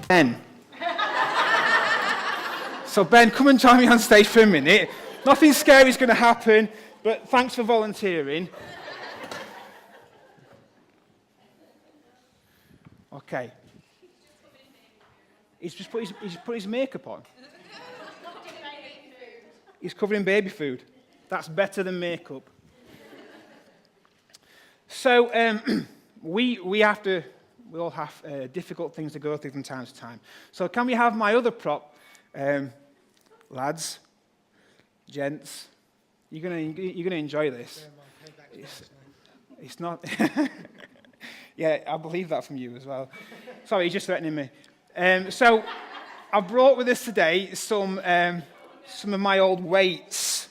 Ben. So Ben, come and join me on stage for a minute. Nothing scary is going to happen, but thanks for volunteering. Okay. He's put his makeup on. He's covered in baby food. That's better than makeup. So we all have difficult things to go through from time to time. So can we have my other prop, lads, gents? You're gonna enjoy this. It's not. Yeah, I believe that from you as well. Sorry, he's just threatening me. So I've brought with us today some of my old weights.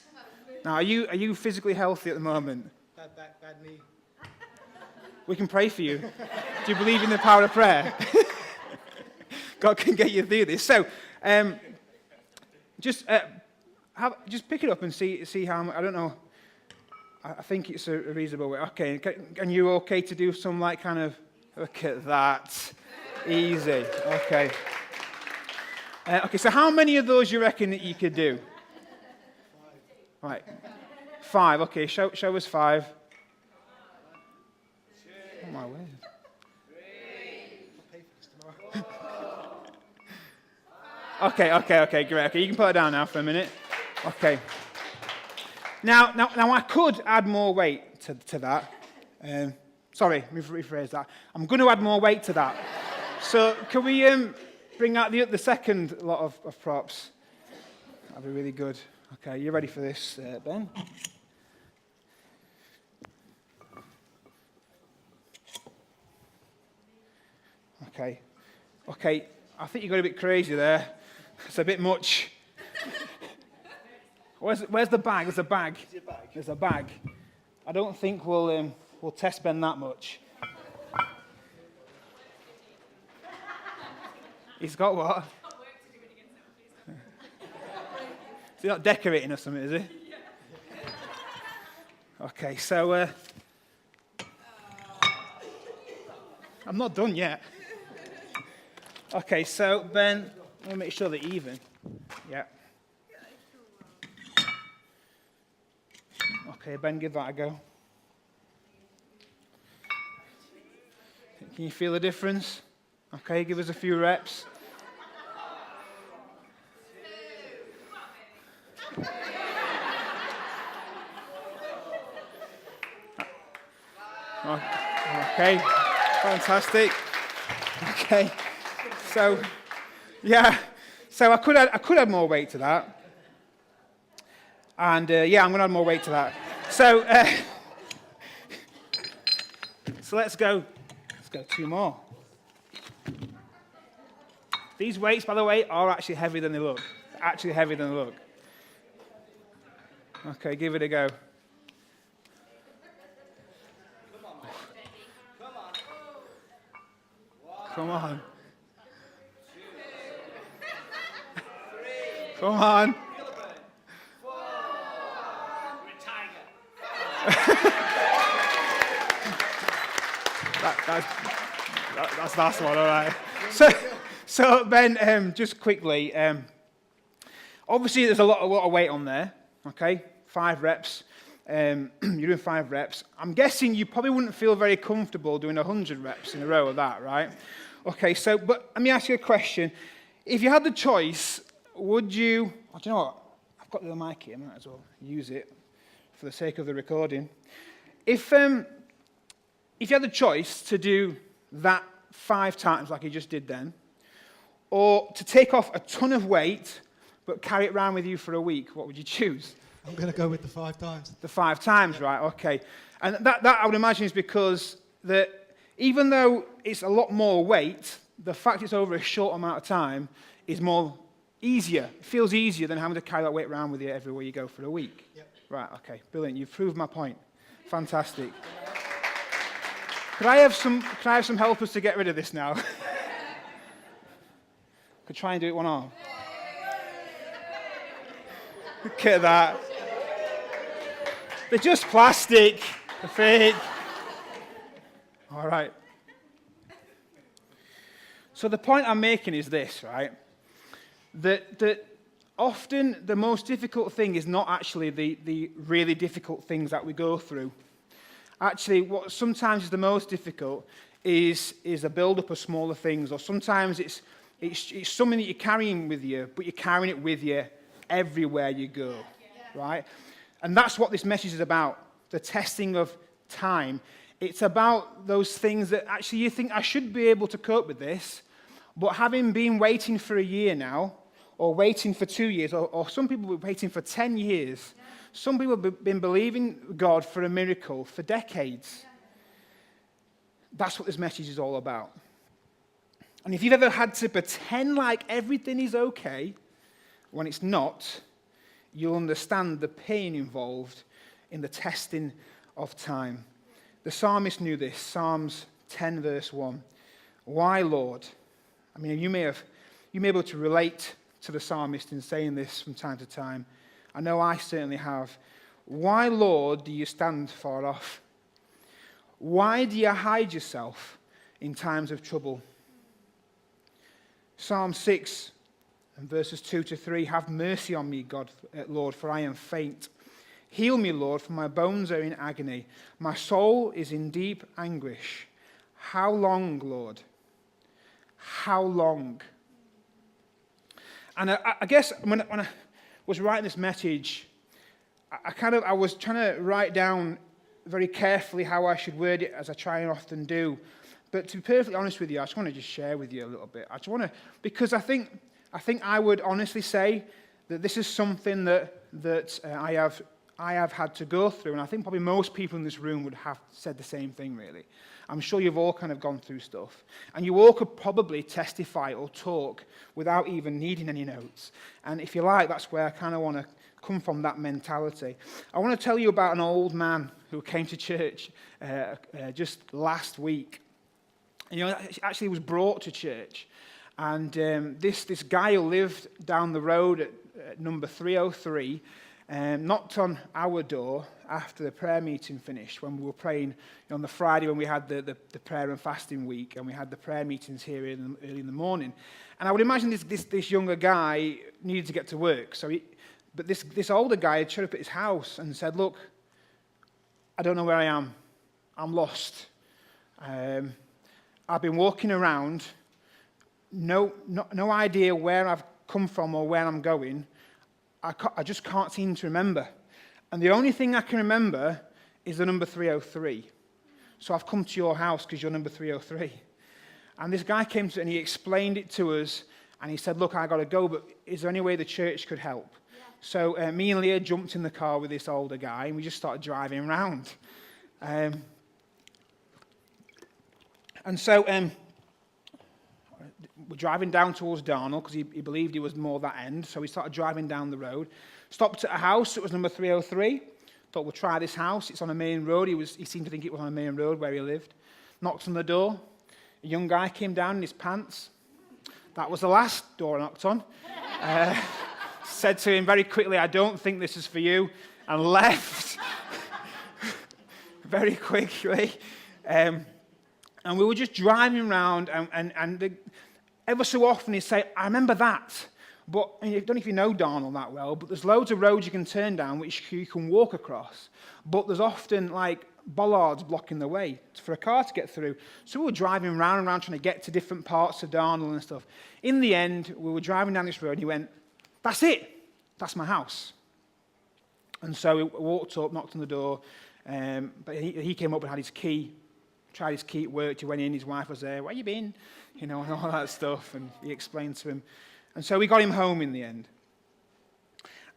Now, are you physically healthy at the moment? Bad knee. We can pray for you. Do you believe in the power of prayer? God can get you through this. So, just pick it up and see how much. I don't know. I think it's a reasonable way. Okay, and you okay to do some like kind of? Look at that, easy. Okay. Okay. So, how many of those you reckon that you could do? 5. Right. 5. Okay. Show us 5. Oh my word. 3. Okay, great. Okay, you can put it down now for a minute. Okay. Now I could add more weight to that. Sorry, let me rephrase that. I'm going to add more weight to that. So can we bring out the second lot of props? That'd be really good. Okay, you ready for this, Ben? Okay, I think you got a bit crazy there. It's a bit much. Where's the bag? There's a bag. There's a bag. I don't think we'll test Ben that much. He's got what? Is he not decorating or something, is he? Okay, so I'm not done yet. Okay, so Ben, let me make sure they're even. Yeah. Okay, Ben, give that a go. Can you feel the difference? Okay, give us a few reps. Okay, fantastic. Okay, so yeah, so I could add more weight to that, and yeah, I'm going to add more weight to that. So let's go 2 more. These weights, by the way, are actually heavier than they look. Actually heavier than they look. Okay, give it a go. Come on. Come on. That's one, all right. So Ben, just quickly, obviously there's a lot of weight on there, okay? 5 reps. You're doing 5 reps. I'm guessing you probably wouldn't feel very comfortable doing 100 reps in a row of that, right? Okay, but let me ask you a question. If you had the choice, would you, do you know what? I've got the mic here, I might as well use it for the sake of the recording. If you had the choice to do that 5 times like you just did then, or to take off a ton of weight but carry it around with you for a week, what would you choose? I'm going to go with the 5 times. The 5 times, right, okay. And that I would imagine is because even though it's a lot more weight, the fact it's over a short amount of time is easier. It feels easier than having to carry that weight around with you everywhere you go for a week. Yep. Right, okay, brilliant. You've proved my point. Fantastic. Could I have some helpers to get rid of this now? Could try and do it one arm. Look at that. They're just plastic. They're fake. All right. So the point I'm making is this, right? That often the most difficult thing is not actually the really difficult things that we go through. Actually, what sometimes is the most difficult is a build-up of smaller things, or sometimes it's something that you're carrying with you, but you're carrying it with you everywhere you go, right? And that's what this message is about, the testing of time. It's about those things that actually you think, I should be able to cope with this, but having been waiting for a year now, or waiting for 2 years, or some people were waiting for 10 years. Some people have been believing God for a miracle for decades. That's what this message is all about. And if you've ever had to pretend like everything is okay when it's not, you'll understand the pain involved in the testing of time. The psalmist knew this. Psalms 10 verse 1. Why, Lord? I mean, you may be able to relate to the psalmist in saying this from time to time. I know I certainly have. Why, Lord, do you stand far off? Why do you hide yourself in times of trouble? Psalm 6 and verses 2 to 3. Have mercy on me, God, Lord, for I am faint. Heal me, Lord, for my bones are in agony. My soul is in deep anguish. How long, Lord? How long? And I guess when I was writing this message, I was trying to write down very carefully how I should word it, as I try and often do. But to be perfectly honest with you, I just want to just share with you a little bit. Because I think I would honestly say that this is something that I have had to go through, and I think probably most people in this room would have said the same thing, really. I'm sure you've all kind of gone through stuff. And you all could probably testify or talk without even needing any notes. And if you like, that's where I kind of want to come from, that mentality. I want to tell you about an old man who came to church just last week. And, actually was brought to church. And this guy who lived down the road at number 303 knocked on our door after the prayer meeting finished, when we were praying on the Friday when we had the prayer and fasting week, and we had the prayer meetings here early in the morning. And I would imagine this younger guy needed to get to work. But this older guy had showed up at his house and said, look, I don't know where I am. I'm lost. I've been walking around, no idea where I've come from or where I'm going. I just can't seem to remember. And the only thing I can remember is the number 303. So I've come to your house because you're number 303. And this guy came to, and he explained it to us, and he said, look, I got to go, but is there any way the church could help? Yeah. So me and Leah jumped in the car with this older guy, and we just started driving around. And so we're driving down towards Darnell because he believed he was more that end. So we started driving down the road. Stopped at a house. It was number 303. Thought we'll try this house. It's on a main road. He seemed to think it was on a main road where he lived. Knocked on the door. A young guy came down in his pants. That was the last door I knocked on. Said to him very quickly, I don't think this is for you, and left very quickly. And we were just driving around, and ever so often he'd say, I remember that. But I don't know if you know Darnell that well, but there's loads of roads you can turn down which you can walk across. But there's often like bollards blocking the way for a car to get through. So we were driving round and round trying to get to different parts of Darnell and stuff. In the end, we were driving down this road and he went, that's it. That's my house. And so we walked up, knocked on the door, but he came up and had his key. Tried his key, it worked, he went in, his wife was there, where you been? And all that stuff, and he explained to him. And so we got him home in the end.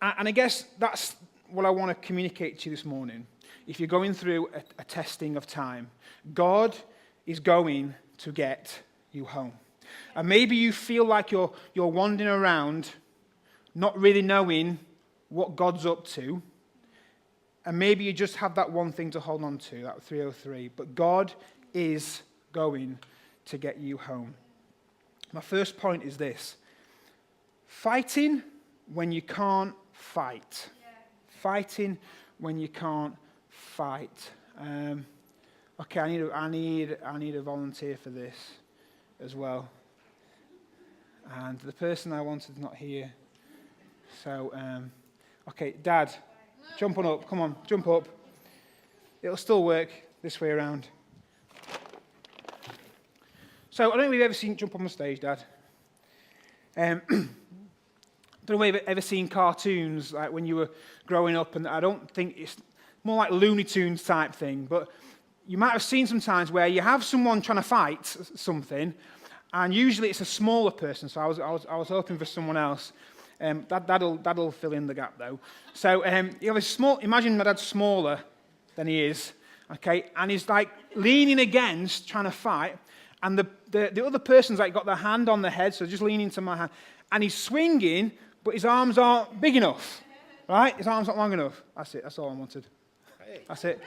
And I guess that's what I want to communicate to you this morning. If you're going through a testing of time, God is going to get you home. And maybe you feel like you're wandering around, not really knowing what God's up to. And maybe you just have that one thing to hold on to, that 303. But God is going to get you home. My first point is this. Fighting when you can't fight. Yeah. Fighting when you can't fight. Okay, I need a volunteer for this as well. And the person I wanted is not here. So, okay, Dad, jump on up. Come on, jump up. It'll still work this way around. So, I don't know if you've ever seen jump on the stage, Dad. I don't know if you've ever seen cartoons like when you were growing up, and I don't think it's more like Looney Tunes type thing, but you might have seen sometimes where you have someone trying to fight something, and usually it's a smaller person. So I was hoping for someone else. That'll fill in the gap though. So you have a small. Imagine my dad's smaller than he is, okay, and he's like leaning against, trying to fight, and the other person's like got their hand on the head, so just leaning to my hand, and he's swinging, but his arms aren't big enough, right? His arms aren't long enough. That's it. That's all I wanted. That's it.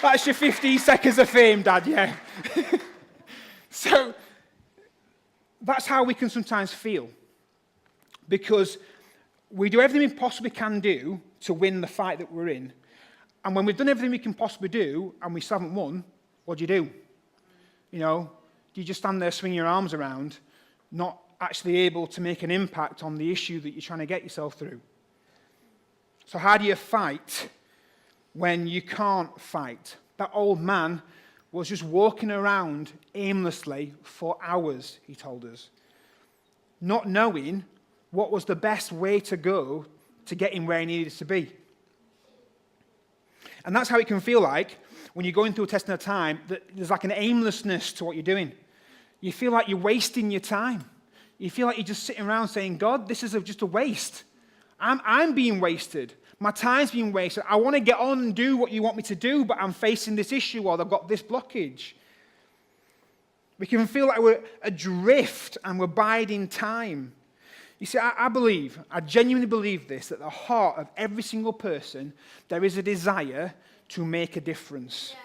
That's your 15 seconds of fame, Dad, yeah. So, that's how we can sometimes feel. Because we do everything we possibly can do to win the fight that we're in. And when we've done everything we can possibly do, and we still haven't won, what do? You know, do you just stand there swinging your arms around, not actually able to make an impact on the issue that you're trying to get yourself through? So how do you fight when you can't fight? That old man was just walking around aimlessly for hours, he told us, not knowing what was the best way to go to get him where he needed to be. And that's how it can feel like when you're going through a test in a time, that there's like an aimlessness to what you're doing. You feel like you're wasting your time. You feel like you're just sitting around saying, God, this is just a waste. I'm being wasted. My time's being wasted. I want to get on and do what you want me to do, but I'm facing this issue or I've got this blockage. We can feel like we're adrift and we're biding time. You see, I genuinely believe this, that at the heart of every single person, there is a desire to make a difference. Yeah.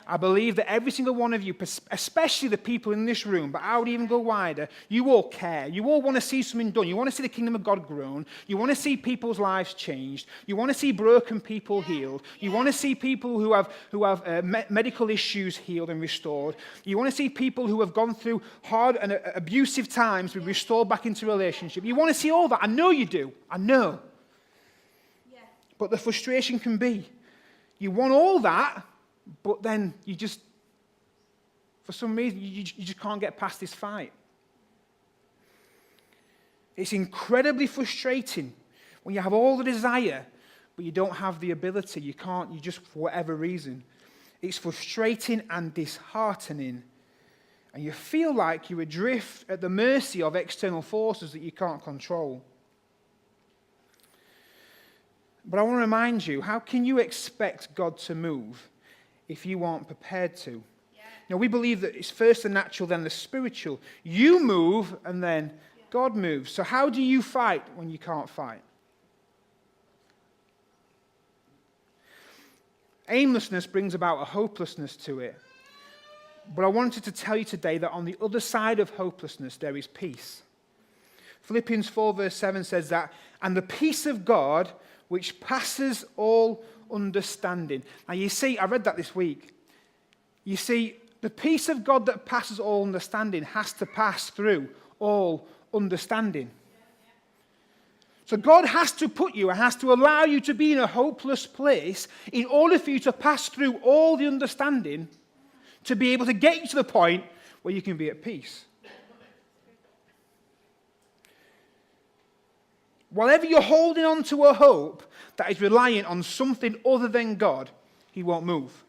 I believe that every single one of you, especially the people in this room, but I would even go wider, you all care. You all want to see something done. You want to see the kingdom of God grown. You want to see people's lives changed. You want to see broken people healed. You want to see people who have medical issues healed and restored. You want to see people who have gone through hard and abusive times be restored back into relationship. You want to see all that. I know you do. I know. Yeah. But the frustration can be, you want all that, but then you just, for some reason, you just can't get past this fight. It's incredibly frustrating when you have all the desire, but you don't have the ability. You can't, you just, for whatever reason. It's frustrating and disheartening. And you feel like you're adrift at the mercy of external forces that you can't control. But I want to remind you, how can you expect God to move if you aren't prepared to? Yeah. Now, we believe that it's first the natural, then the spiritual. You move, and then God moves. So how do you fight when you can't fight? Aimlessness brings about a hopelessness to it. But I wanted to tell you today that on the other side of hopelessness, there is peace. Philippians 4 verse 7 says that, and the peace of God, which passes all understanding. Now you see, I read that this week. You see, the peace of God that passes all understanding has to pass through all understanding. So God has to put you, and has to allow you to be in a hopeless place in order for you to pass through all the understanding to be able to get you to the point where you can be at peace. Whatever you're holding on to a hope that is reliant on something other than God, he won't move.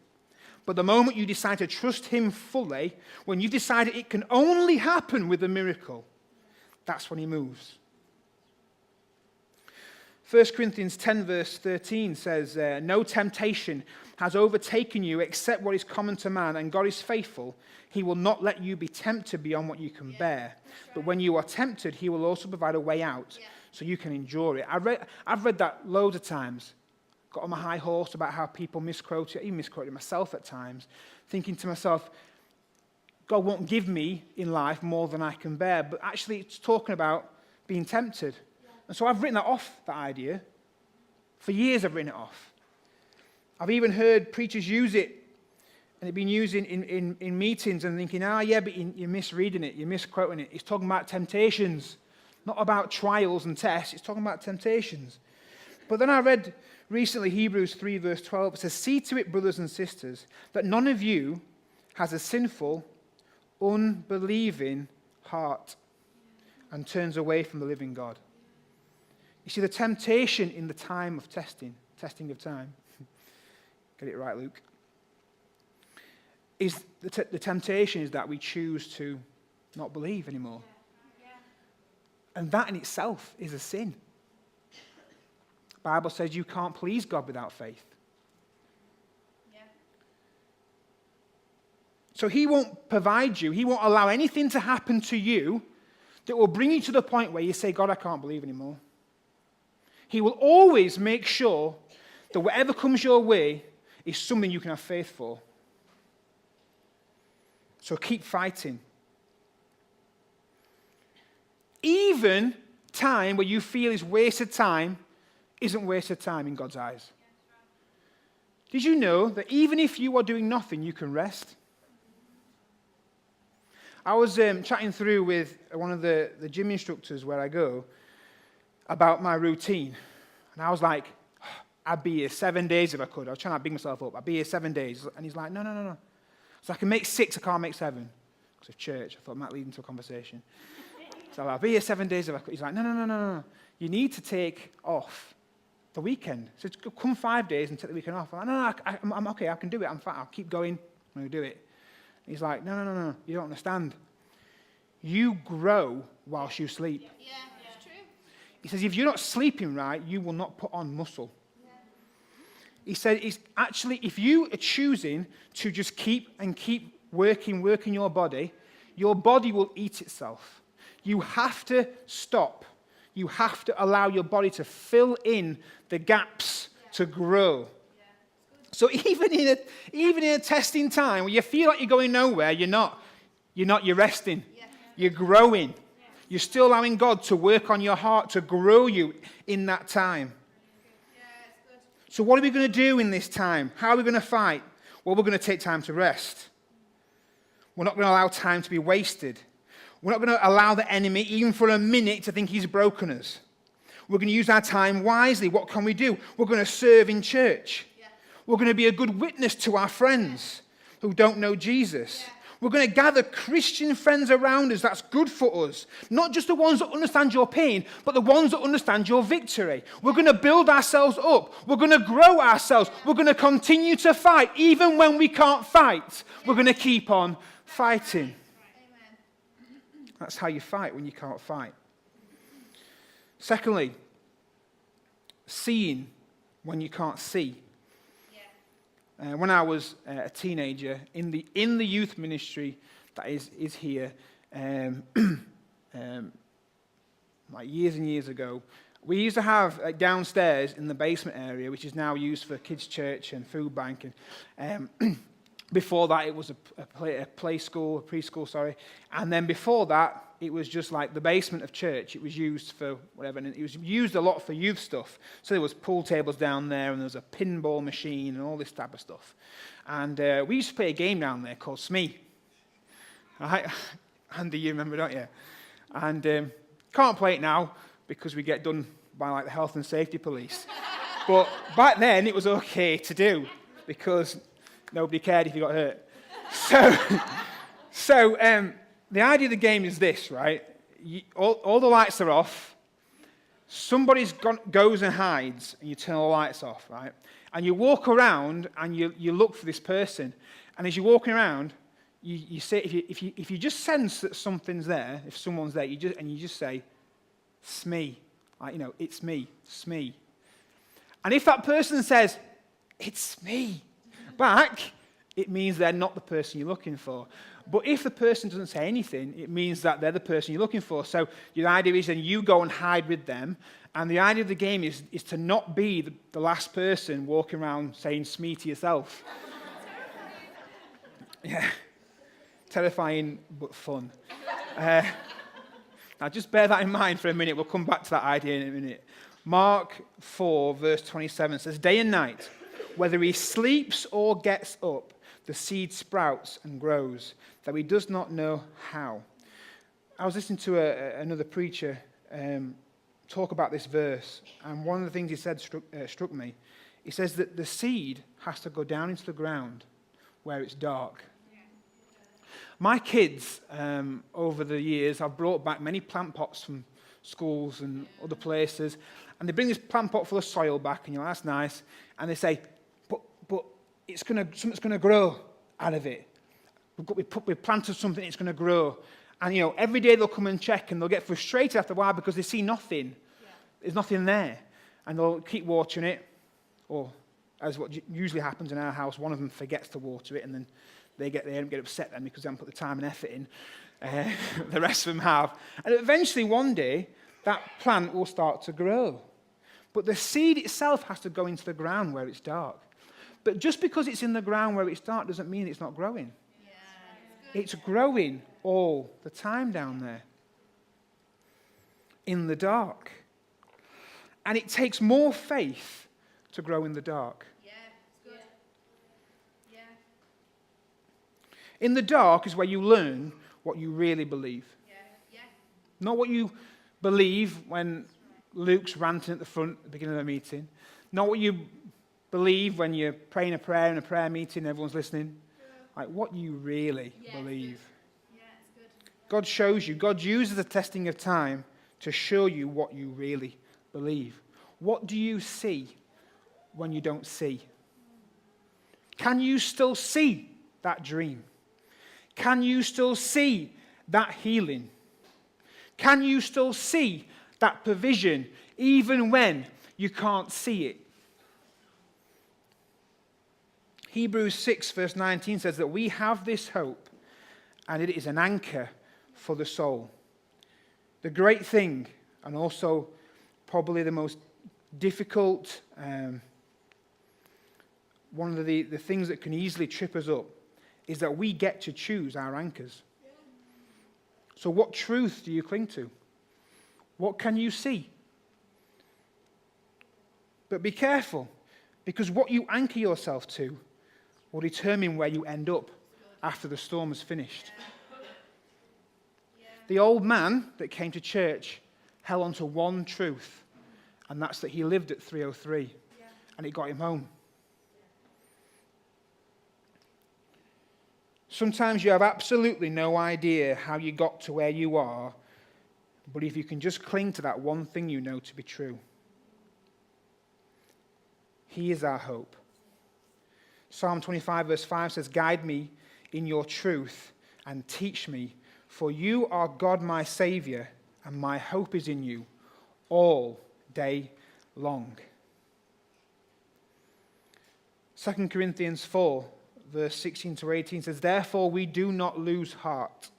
But the moment you decide to trust him fully, when you decide it can only happen with a miracle, that's when he moves. 1 Corinthians 10 verse 13 says, no temptation has overtaken you except what is common to man, and God is faithful. He will not let you be tempted beyond what you can bear. But when you are tempted, he will also provide a way out so you can endure it. I've read that loads of times. Got on my high horse about how people misquote it, even misquoted myself at times, thinking to myself, God won't give me in life more than I can bear. But actually it's talking about being tempted. And so I've written that off, that idea. For years I've written it off. I've even heard preachers use it and it's been used in meetings and thinking, yeah, but you're misreading it, you're misquoting it. It's talking about temptations, not about trials and tests. It's talking about temptations. But then I read recently Hebrews 3 verse 12. It says, see to it, brothers and sisters, that none of you has a sinful, unbelieving heart and turns away from the living God. You see, the temptation in the time of testing of time, get it right, Luke, is the temptation is that we choose to not believe anymore. And that in itself is a sin. The Bible says you can't please God without faith. So he won't provide you, he won't allow anything to happen to you that will bring you to the point where you say, God, I can't believe anymore. He will always make sure that whatever comes your way is something you can have faith for. So keep fighting. Even time where you feel is wasted time isn't wasted time in God's eyes. Did you know that even if you are doing nothing, you can rest? I was chatting through with one of the gym instructors where I go about my routine. And I was like, I'd be here 7 days if I could. I was trying to big myself up. I'd be here 7 days. And he's like, no. So I can make 6, I can't make 7. Because of church. I thought it might lead into a conversation. So I'll be here 7 days if I could. He's like, no. You need to take off the weekend. So come 5 days and take the weekend off. I'm like, no, I'm okay, I can do it. I'm fine. I'll keep going. I'm going to do it. He's like, no. You don't understand. You grow whilst you sleep. Yeah, it's true. He says, if you're not sleeping right, you will not put on muscle. He said, it's actually, if you are choosing to just keep working your body will eat itself. You have to stop. You have to allow your body to fill in the gaps to grow. So even in a testing time where you feel like you're going nowhere, you're not. You're resting. You're growing. You're still allowing God to work on your heart, to grow you in that time. So what are we going to do in this time? How are we going to fight? Well, we're going to take time to rest. We're not going to allow time to be wasted. We're not going to allow the enemy, even for a minute, to think he's broken us. We're going to use our time wisely. What can we do? We're going to serve in church. We're going to be a good witness to our friends who don't know Jesus. We're going to gather Christian friends around us that's good for us. Not just the ones that understand your pain, but the ones that understand your victory. We're going to build ourselves up. We're going to grow ourselves. We're going to continue to fight. Even when we can't fight, we're going to keep on fighting. That's how you fight when you can't fight. Secondly, seeing when you can't see. When I was a teenager, in the youth ministry that is here, like years and years ago, we used to have downstairs in the basement area, which is now used for kids' church and food bank. And before that, it was a preschool, sorry. And then before that, it was just like the basement of church. It was used for whatever, and it was used a lot for youth stuff. So there was pool tables down there, and there was a pinball machine, and all this type of stuff. And we used to play a game down there called Smee. Right? Andy, you remember, don't you? And can't play it now because we get done by like the health and safety police. But back then, it was okay to do because nobody cared if you got hurt. So the idea of the game is this, right? All the lights are off. Somebody goes and hides, and you turn the lights off, right? And you walk around, and you look for this person. And as you're walking around, you say, if you just sense that something's there, if someone's there, you just say, "Smee," like it's me, Smee. And if that person says, "It's me," back, it means they're not the person you're looking for. But if the person doesn't say anything, it means that they're the person you're looking for. So the idea is then you go and hide with them. And the idea of the game is to not be the last person walking around saying "Smee" to yourself. Yeah. Terrifying, but fun. Now just bear that in mind for a minute. We'll come back to that idea in a minute. Mark 4, verse 27 says, "Day and night, whether he sleeps or gets up, the seed sprouts and grows, though he does not know how. I was listening to another preacher talk about this verse, and one of the things he said struck me. He says that the seed has to go down into the ground where it's dark. My kids, over the years, I've brought back many plant pots from schools and other places, and they bring this plant pot full of soil back, and you're like, that's nice, and they say, but something's going to grow out of it. We planted something, it's going to grow. And, every day they'll come and check, and they'll get frustrated after a while because they see nothing. Yeah. There's nothing there. And they'll keep watering it, or as what usually happens in our house, one of them forgets to water it, and then they get upset then because they haven't put the time and effort in. The rest of them have. And eventually, one day, that plant will start to grow. But the seed itself has to go into the ground where it's dark. But just because it's in the ground where it's dark doesn't mean it's not growing. Yeah. It's growing all the time down there in the dark. And it takes more faith to grow in the dark. Yeah, it's good. Yeah. In the dark is where you learn what you really believe. Yeah. Yeah. Not what you believe when Luke's ranting at the front at the beginning of the meeting. Not what you believe when you're praying a prayer in a prayer meeting and everyone's listening. Like what you really believe. Yeah, it's good. God shows you. God uses the testing of time to show you what you really believe. What do you see when you don't see? Can you still see that dream? Can you still see that healing? Can you still see that provision even when you can't see it? Hebrews 6 verse 19 says that we have this hope, and it is an anchor for the soul. The great thing, and also probably the most difficult, one of the things that can easily trip us up, is that we get to choose our anchors. So what truth do you cling to? What can you see? But be careful, because what you anchor yourself to will determine where you end up after the storm is finished. The old man that came to church held on to one truth, and that's that he lived at 303, and it got him home. Sometimes you have absolutely no idea how you got to where you are, but if you can just cling to that one thing you know to be true. He is our hope. Psalm 25 verse 5 says, "Guide me in your truth and teach me, for you are God my Savior, and my hope is in you all day long." 2 Corinthians 4 verse 16 to 18 says, "Therefore we do not lose heart.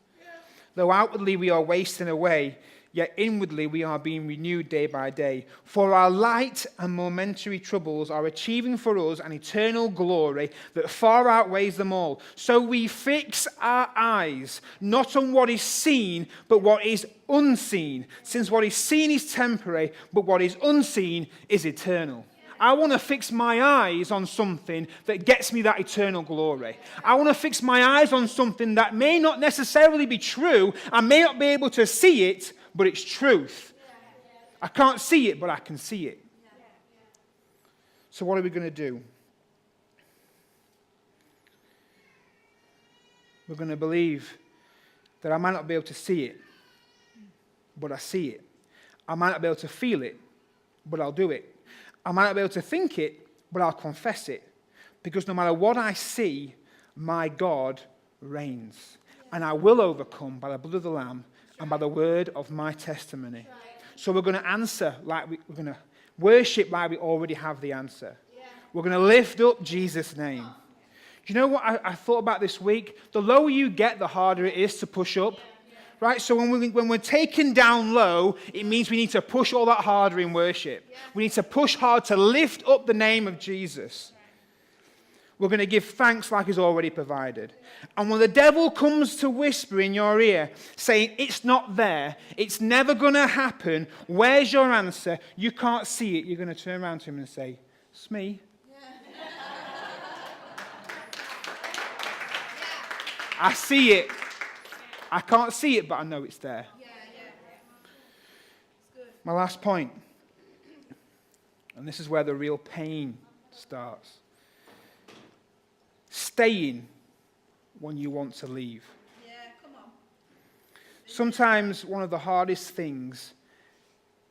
Though outwardly we are wasting away, yet inwardly we are being renewed day by day. For our light and momentary troubles are achieving for us an eternal glory that far outweighs them all. So we fix our eyes not on what is seen, but what is unseen. Since what is seen is temporary, but what is unseen is eternal." I want to fix my eyes on something that gets me that eternal glory. I want to fix my eyes on something that may not necessarily be true. I may not be able to see it, but it's truth. I can't see it, but I can see it. So what are we going to do? We're going to believe that I might not be able to see it, but I see it. I might not be able to feel it, but I'll do it. I might not be able to think it, but I'll confess it. Because no matter what I see, my God reigns. And I will overcome by the blood of the Lamb and by the word of my testimony. So we're going to answer like we're going to worship like we already have the answer. We're going to lift up Jesus' name. Do you know what I thought about this week? The lower you get, the harder it is to push up. Right? So when we're taken down low, it means we need to push all that harder in worship. We need to push hard to lift up the name of Jesus. We're going to give thanks like he's already provided. And when the devil comes to whisper in your ear, saying, it's not there, it's never going to happen, where's your answer? You can't see it. You're going to turn around to him and say, it's me. I see it. I can't see it, but I know it's there. Yeah, yeah. It's good. My last point, and this is where the real pain starts. Staying when you want to leave. Yeah, come on. Sometimes one of the hardest things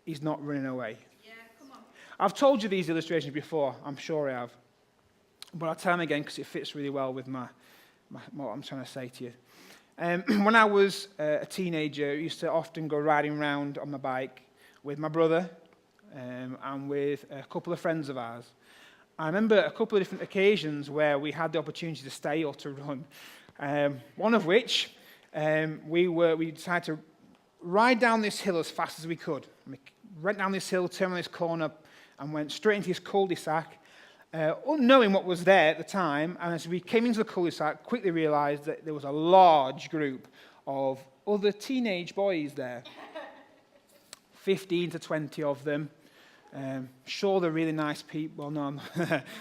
is not running away. Yeah, come on. I've told you these illustrations before, I'm sure I have. But I'll tell them again because it fits really well with what I'm trying to say to you. When I was a teenager, I used to often go riding around on my bike with my brother and with a couple of friends of ours. I remember a couple of different occasions where we had the opportunity to stay or to run. One of which, we decided to ride down this hill as fast as we could. We went down this hill, turned on this corner, and went straight into this cul-de-sac, unknowing what was there at the time. And as we came into the cul-de-sac, quickly realized that there was a large group of other teenage boys there. 15 to 20 of them. Sure, they're really nice people. Well, no,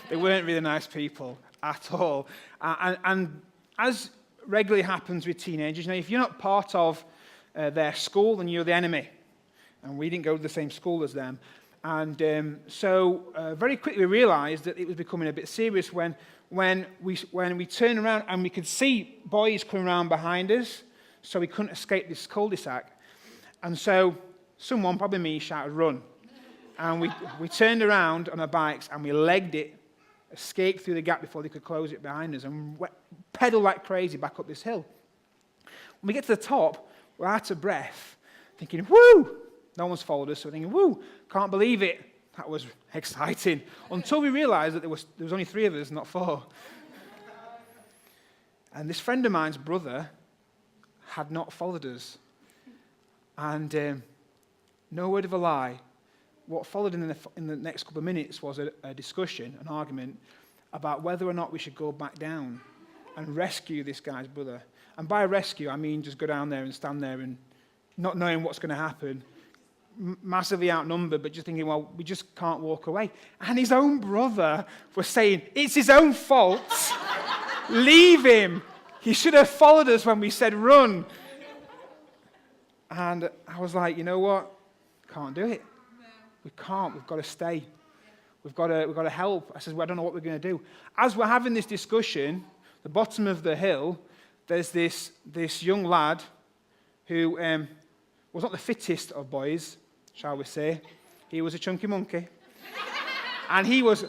they weren't really nice people at all. And as regularly happens with teenagers, if you're not part of their school, then you're the enemy. And we didn't go to the same school as them. And so very quickly realized that it was becoming a bit serious when we turned around and we could see boys coming around behind us, so we couldn't escape this cul-de-sac. And so someone, probably me, shouted, "Run." And we turned around on our bikes and we legged it, escaped through the gap before they could close it behind us, and pedaled like crazy back up this hill. When we get to the top, we're out of breath, thinking, "Woo!" No one's followed us, so we're thinking, "Woo, can't believe it." That was exciting. Until we realized that there was only 3 of us, not 4. And this friend of mine's brother had not followed us. And no word of a lie, what followed in the next couple of minutes was a discussion, an argument, about whether or not we should go back down and rescue this guy's brother. And by rescue, I mean just go down there and stand there and not knowing what's going to happen, massively outnumbered, but just thinking, well, we just can't walk away. And his own brother was saying, "It's his own fault. Leave him. He should have followed us when we said run." And I was like, you know what? Can't do it. We can't. We've got to stay. We've got to help. I said, well, I don't know what we're going to do. As we're having this discussion, the bottom of the hill, there's this young lad who was not the fittest of boys, shall we say. He was a chunky monkey. And he was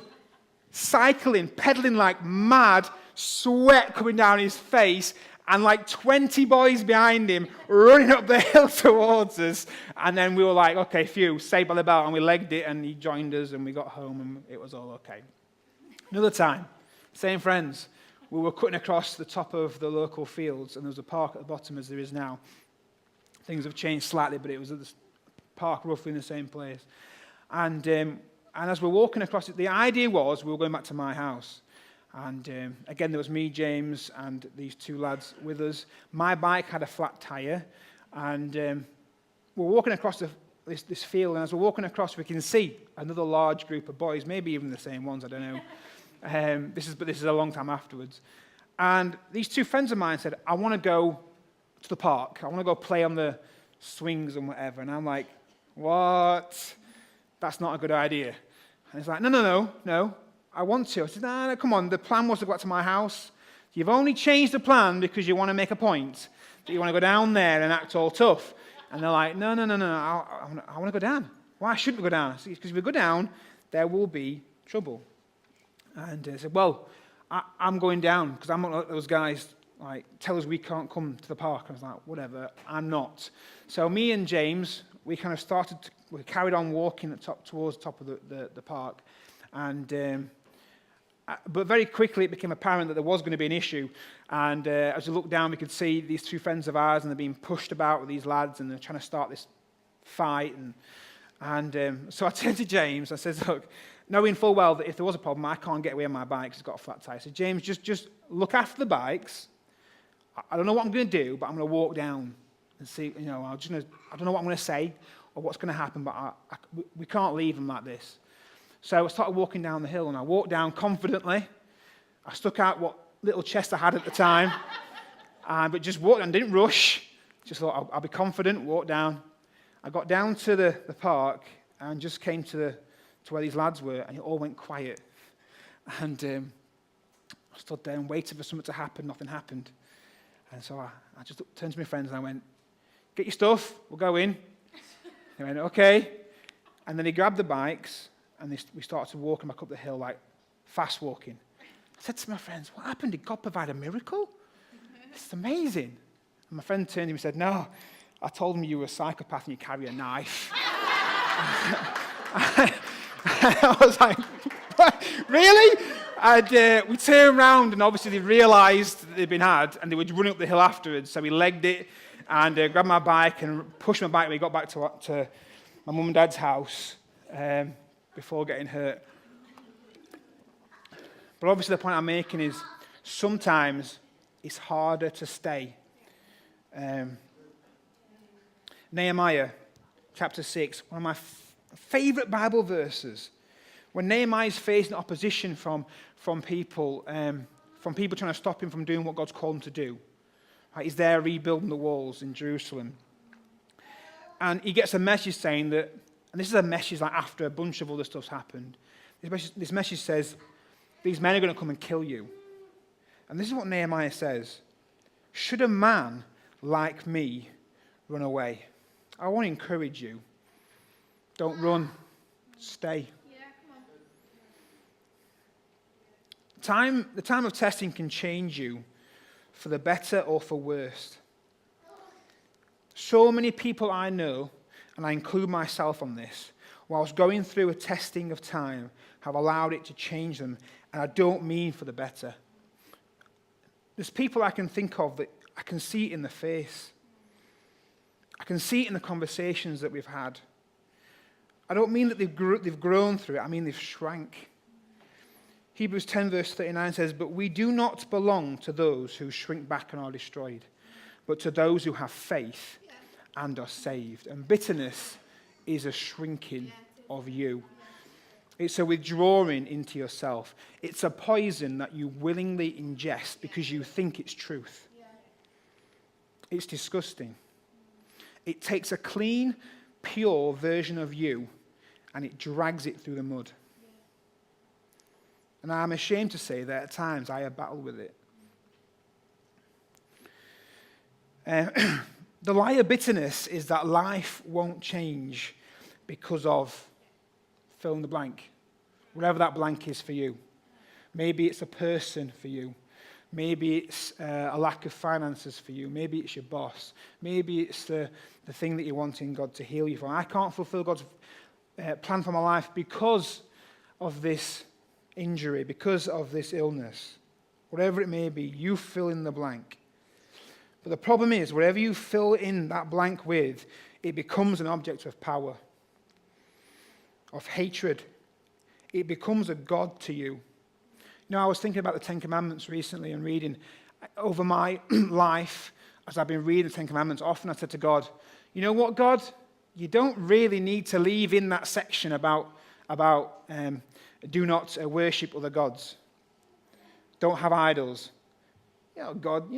cycling, pedaling like mad, sweat coming down his face, and like 20 boys behind him running up the hill towards us. And then we were like, okay, phew, saved by the bell. And we legged it, and he joined us, and we got home, and it was all okay. Another time, same friends, we were cutting across the top of the local fields, and there was a park at the bottom as there is now. Things have changed slightly, but it was at the park roughly in the same place. And as we're walking across it, the idea was we were going back to my house. And again, there was me, James, and these 2 lads with us. My bike had a flat tyre, and we're walking across this field, and as we're walking across, we can see another large group of boys, maybe even the same ones, I don't know. This is a long time afterwards. And these 2 friends of mine said, "I want to go to the park. I want to go play on the swings and whatever." And I'm like, "What? That's not a good idea." And he's like, No. I want to. I said, no, come on. The plan was to go back to my house. You've only changed the plan because you want to make a point, that you want to go down there and act all tough. And they're like, no. I want to go down. Why shouldn't we go down? I said, because if we go down, there will be trouble. And I said, well, I'm going down because I'm not like those guys like tell us we can't come to the park. I was like, whatever, I'm not. So me and James, we kind of we carried on walking towards the top of the park. And but very quickly it became apparent that there was going to be an issue. And as we looked down, we could see these 2 friends of ours, and they're being pushed about with these lads, and they're trying to start this fight. And so I turned to James. I said, look, knowing full well that if there was a problem, I can't get away on my bike because it's got a flat tire. I said, James, just look after the bikes. I don't know what I'm going to do, but I'm going to walk down and see, I don't know what I'm going to say or what's going to happen, but we can't leave them like this. So I started walking down the hill, and I walked down confidently. I stuck out what little chest I had at the time, But just walked and didn't rush. Just thought, I'll be confident, walk down. I got down to the park and just came to where these lads were, and it all went quiet. And I stood there and waited for something to happen. Nothing happened. And so I just turned to my friends and I went, get your stuff, we'll go in. They went, okay. And then he grabbed the bikes and we started walking back up the hill, like fast walking. I said to my friends, what happened? Did God provide a miracle? It's amazing. And my friend turned to him and said, no, I told him you were a psychopath and you carry a knife. I was like, what? Really? And we turned around and obviously they realised that they'd been had and they were running up the hill afterwards. So we legged it and grabbed my bike and pushed my bike when we got back to my mum and dad's house before getting hurt. But obviously the point I'm making is sometimes it's harder to stay. Nehemiah chapter 6, one of my favourite Bible verses. When Nehemiah is facing opposition from people trying to stop him from doing what God's called him to do. Right, he's there rebuilding the walls in Jerusalem. And he gets a message saying that, and this is a message like after a bunch of other stuff's happened. This message says, these men are going to come and kill you. And this is what Nehemiah says. Should a man like me run away? I want to encourage you. Don't run. Stay. The time of testing can change you for the better or for worse. So many people I know, and I include myself on this, whilst going through a testing of time, have allowed it to change them, and I don't mean for the better. There's people I can think of that I can see it in the face. I can see it in the conversations that we've had. I don't mean that they've grown through it, I mean they've shrank. Hebrews 10 verse 39 says, but we do not belong to those who shrink back and are destroyed, but to those who have faith and are saved. And bitterness is a shrinking of you. It's a withdrawing into yourself. It's a poison that you willingly ingest because you think it's truth. It's disgusting. It takes a clean, pure version of you and it drags it through the mud. And I'm ashamed to say that at times I have battled with it. The lie of bitterness is that life won't change because of fill in the blank, whatever that blank is for you. Maybe it's a person for you. Maybe it's a lack of finances for you. Maybe it's your boss. Maybe it's the thing that you're wanting God to heal you from. I can't fulfill God's plan for my life because of this injury, because of this illness. Whatever it may be, you fill in the blank. But the problem is, whatever you fill in that blank with, it becomes an object of power, of hatred. It becomes a god to you. You know, I was thinking about the Ten Commandments recently and reading over my life, as I've been reading the Ten Commandments, often I said to God, you know what, God? You don't really need to leave in that section about do not worship other gods. Don't have idols. You know, God,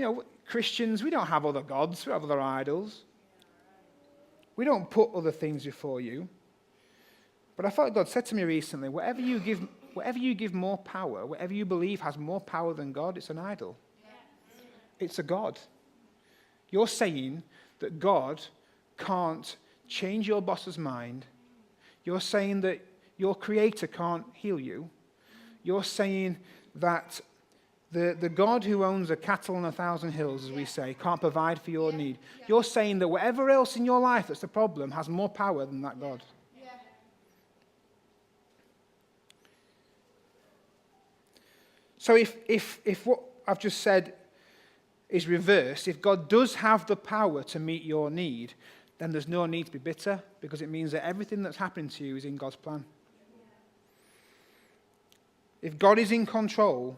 Christians, we don't have other gods. We have other idols. We don't put other things before you. But I thought God said to me recently, whatever you give more power, whatever you believe has more power than God, it's an idol. It's a god. You're saying that God can't change your boss's mind. You're saying that your creator can't heal you. You're saying that the God who owns a cattle on 1,000 hills, as we say, can't provide for your need. You're saying that whatever else in your life that's the problem has more power than that God. So if what I've just said is reversed, if God does have the power to meet your need, then there's no need to be bitter, because it means that everything that's happening to you is in God's plan. If God is in control,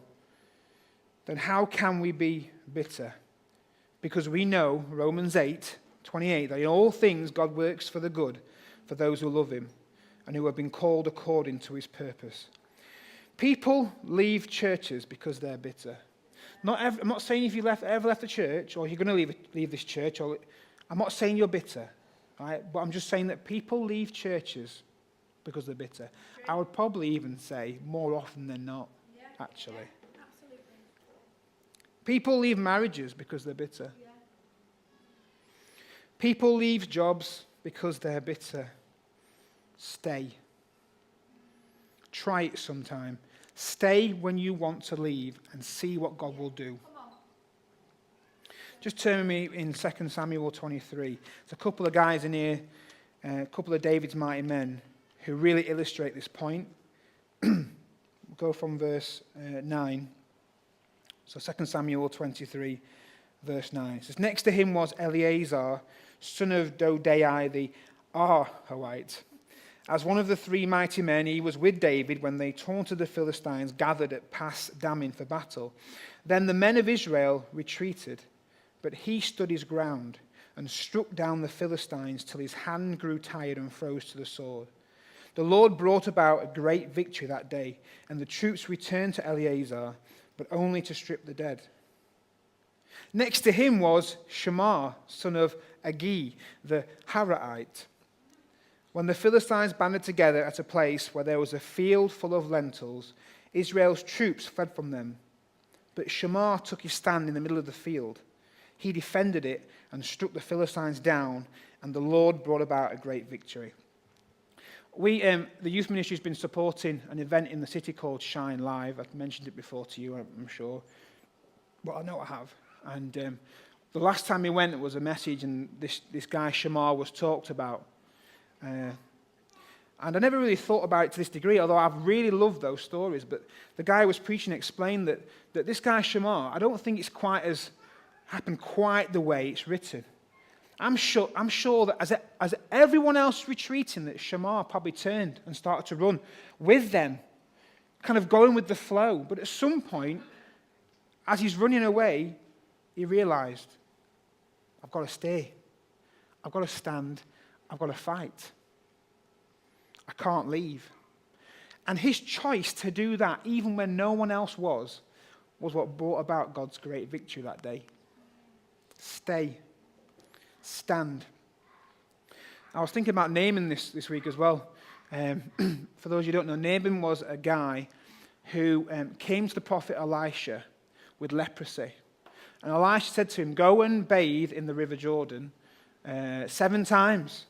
then how can we be bitter? Because we know, Romans 8:28, that in all things God works for the good for those who love him and who have been called according to his purpose. People leave churches because they're bitter. I'm not saying if you ever left the church or you're going to leave this church, or I'm not saying you're bitter, right? But I'm just saying that people leave churches because they're bitter. I would probably even say more often than not, actually. Yeah, absolutely. People leave marriages because they're bitter. Yeah. People leave jobs because they're bitter. Stay. Try it sometime. Stay when you want to leave and see what God will do. Come on. Just turn with me in 2 Samuel 23. There's a couple of guys in here, a couple of David's mighty men, who really illustrate this point. We'll go from verse 9. So 2 Samuel 23, verse 9. It says, next to him was Eleazar, son of Dodai the Arhoite. As one of the three mighty men, he was with David when they taunted the Philistines gathered at Pas Dammim for battle. Then the men of Israel retreated, but he stood his ground and struck down the Philistines till his hand grew tired and froze to the sword. The Lord brought about a great victory that day, and the troops returned to Eleazar, but only to strip the dead. Next to him was Shammah, son of Agi, the Haraite. When the Philistines banded together at a place where there was a field full of lentils, Israel's troops fled from them. But Shammah took his stand in the middle of the field. He defended it and struck the Philistines down, and the Lord brought about a great victory. The youth ministry has been supporting an event in the city called Shine Live. I've mentioned it before to you, I'm sure. Well, I know I have. And the last time we went, it was a message, and this guy Shammah was talked about. And I never really thought about it to this degree, although I've really loved those stories. But the guy who was preaching explained that this guy Shammah, I don't think it's quite as happened quite the way it's written. I'm sure that as everyone else retreating, that Shammah probably turned and started to run with them, kind of going with the flow. But at some point, as he's running away, he realized, I've got to stay. I've got to stand. I've got to fight. I can't leave. And his choice to do that, even when no one else was what brought about God's great victory that day. Stay. Stand. I was thinking about Naaman this week as well. For those of you who don't know, Naaman was a guy who came to the prophet Elisha with leprosy. And Elisha said to him, go and bathe in the river Jordan 7 times.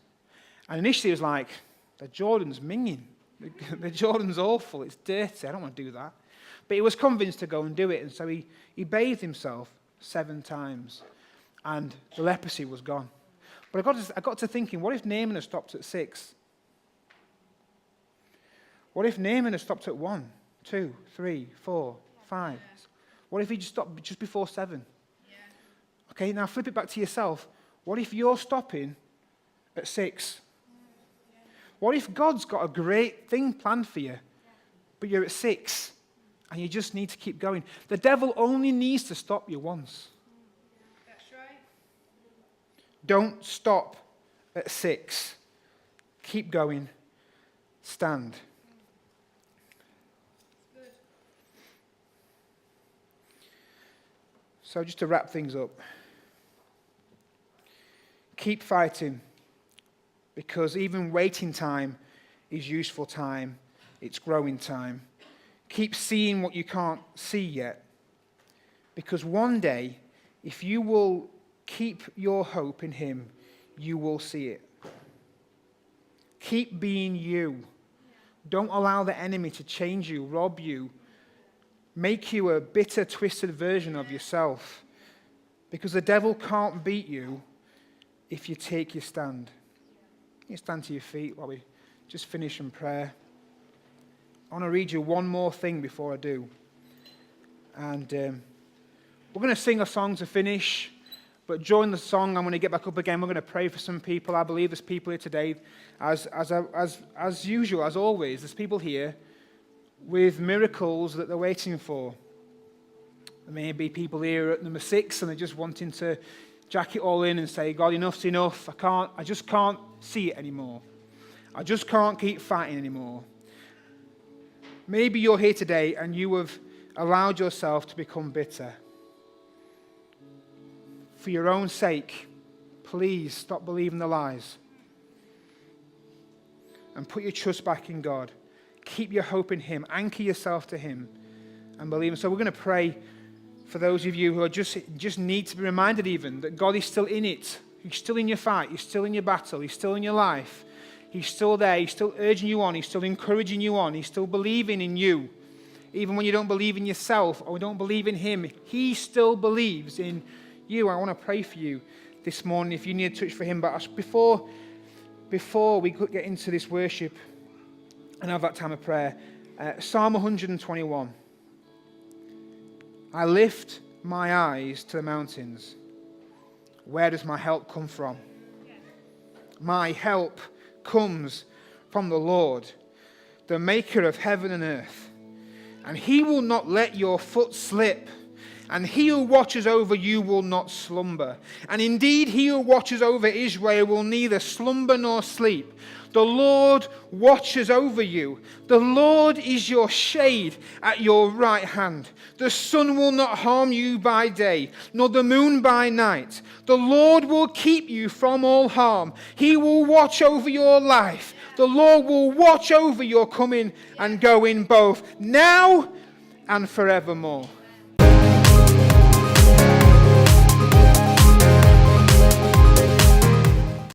And initially he was like, the Jordan's minging. The Jordan's awful. It's dirty. I don't want to do that. But he was convinced to go and do it. And so he bathed himself 7 times. And the leprosy was gone. But I got to thinking, what if Naaman had stopped at 6? What if Naaman had stopped at 1, 2, 3, 4, 5? What if he just stopped just before 7? Yeah. Okay, now flip it back to yourself. What if you're stopping at 6? What if God's got a great thing planned for you, but you're at 6 and you just need to keep going? The devil only needs to stop you once. That's right. Don't stop at 6. Keep going. Stand. Good. So just to wrap things up, keep fighting, because even waiting time is useful time. It's growing time. Keep seeing what you can't see yet, because one day, if you will keep your hope in him, you will see it. Keep being you. Don't allow the enemy to change you, rob you, make you a bitter, twisted version of yourself, because the devil can't beat you if you take your stand. You stand to your feet while we just finish in prayer. I want to read you one more thing before I do. And we're going to sing a song to finish. But during the song, I'm going to get back up again. We're going to pray for some people. I believe there's people here today. As usual, as always, there's people here with miracles that they're waiting for. There may be people here at number 6 and they're just wanting to jack it all in and say, God, enough's enough. I just can't see it anymore. I just can't keep fighting anymore. Maybe you're here today and you have allowed yourself to become bitter. for your own sake, please stop believing the lies. And put your trust back in God. Keep your hope in Him. Anchor yourself to Him and believe Him. So we're going to pray for those of you who are just need to be reminded even that God is still in it. He's still in your fight. He's still in your battle. He's still in your life. He's still there. He's still urging you on. He's still encouraging you on. He's still believing in you. Even when you don't believe in yourself or don't believe in Him, He still believes in you. I want to pray for you this morning if you need a touch for Him. But before we could get into this worship and have that time of prayer, Psalm 121. I lift my eyes to the mountains. Where does my help come from? My help comes from the Lord, the maker of heaven and earth. And He will not let your foot slip. And He who watches over you will not slumber. And indeed, He who watches over Israel will neither slumber nor sleep. The Lord watches over you. The Lord is your shade at your right hand. The sun will not harm you by day, nor the moon by night. The Lord will keep you from all harm. He will watch over your life. The Lord will watch over your coming and going both now and forevermore.